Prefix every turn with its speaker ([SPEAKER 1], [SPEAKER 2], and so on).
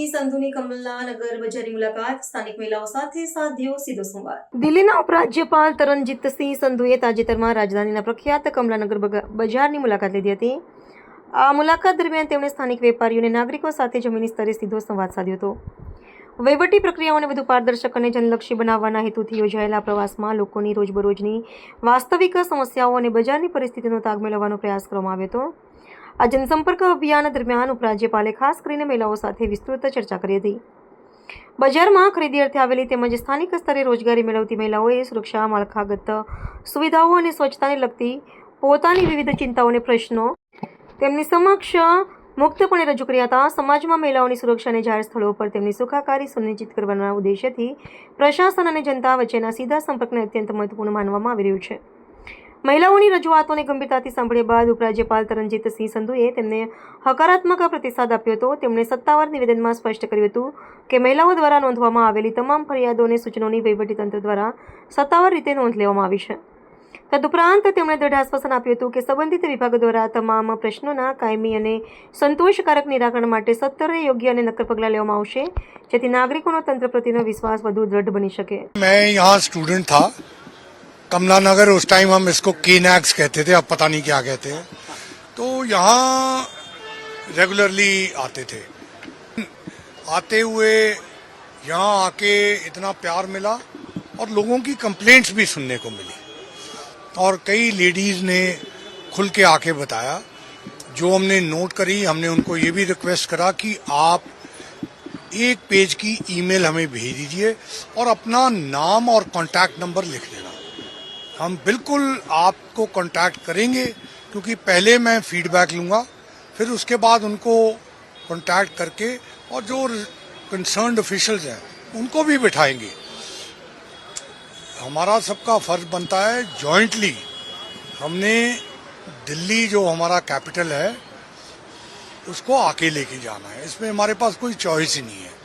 [SPEAKER 1] સિંહ સંધુની કમલાનગર બજારની મુલાકાત, સ્થાનિક મહિલાઓ સાથે સાધ્યો સીધો સંવાદ।
[SPEAKER 2] દિલ્હીના ઉપરાજ્યપાલ તરણજીતસિંહ સંધુએ તાજેતરમાં રાજધાનીના પ્રખ્યાત કમલાનગર બજારની મુલાકાત લીધી હતી। આ મુલાકાત દરમિયાન તેમણે સ્થાનિક વેપારીઓ અને નાગરિકો સાથે જમીની સ્તરે સીધો સંવાદ સાધ્યો હતો। વહીવટી પ્રક્રિયાઓને વધુ પારદર્શક અને જનલક્ષી બનાવવાના હેતુથી યોજાયેલા પ્રવાસમાં લોકોની રોજબરોજની વાસ્તવિક સમસ્યાઓ અને બજારની પરિસ્થિતિનો તાગ મેળવવાનો પ્રયાસ કરવામાં આવ્યો હતો। આ જનસંપર્ક અભિયાન દરમિયાન ઉપરાજ્યપાલે ખાસ કરીને મહિલાઓ સાથે વિસ્તૃત ચર્ચા કરી હતી। બજારમાં ખરીદી અર્થે આવેલી તેમજ સ્થાનિક સ્તરે રોજગારી મેળવતી મહિલાઓએ સુરક્ષા, માળખાગત સુવિધાઓ અને સ્વચ્છતાને લગતી પોતાની વિવિધ ચિંતાઓ અને પ્રશ્નો તેમની સમક્ષ મુક્તપણે રજૂ કર્યા હતા। સમાજમાં મહિલાઓની સુરક્ષા અને જાહેર સ્થળો પર તેમની સુખાકારી સુનિશ્ચિત કરવાના ઉદ્દેશ્યથી પ્રશાસન અને જનતા વચ્ચેના સીધા સંપર્કને અત્યંત મહત્વપૂર્ણ માનવામાં આવી રહ્યું છે। મહિલાઓની રજૂઆતોને ગંભીરતાથી સાંભળ્યા બાદ ઉપરાજ્યપાલ તરણજીતસિંહ સંધુએ તેમને હકારાત્મક પ્રતિસાદ આપ્યો હતો। તેમણે સત્તાવાર નિવેદનમાં સ્પષ્ટ કર્યું હતું કે મહિલાઓ દ્વારા નોંધવામાં આવેલી તમામ ફરિયાદો અને સૂચનોની વહીવટીતંત્ર દ્વારા સત્તાવાર રીતે નોંધ લેવામાં આવી છે। તદુપરાંત તેમણે દૃઢ આશ્વાસન આપ્યું હતું કે સંબંધિત વિભાગ દ્વારા તમામ પ્રશ્નોના કાયમી અને સંતોષકારક નિરાકરણ માટે સત્વરે યોગ્ય અને નક્કર પગલાં લેવામાં આવશે, જેથી નાગરિકોનો તંત્ર પ્રત્યેનો વિશ્વાસ વધુ દૃઢ બની શકે।
[SPEAKER 3] मैं यहाँ स्टूडेंट था कमला नगर, उस टाइम हम इसको केनैक्स कहते थे, अब पता नहीं क्या कहते हैं। तो यहाँ रेगुलरली आते थे। आते हुए यहाँ आके इतना प्यार मिला और लोगों की कंप्लेंट्स भी सुनने को मिली और कई लेडीज़ ने खुल के आके बताया। जो हमने नोट करी, हमने उनको ये भी रिक्वेस्ट करा कि आप एक पेज की ईमेल हमें भेज दीजिए और अपना नाम और कॉन्टैक्ट नंबर लिख देना। हम बिल्कुल आपको कॉन्टैक्ट करेंगे, क्योंकि पहले मैं फीडबैक लूँगा, फिर उसके बाद उनको कॉन्टैक्ट करके और जो कंसर्न्ड ऑफिशियल्स हैं उनको भी बिठाएंगे। हमारा सबका फर्ज बनता है जॉइंटली, हमने दिल्ली जो हमारा कैपिटल है उसको आके लेके जाना है। इसमें हमारे पास कोई चॉइस ही नहीं है।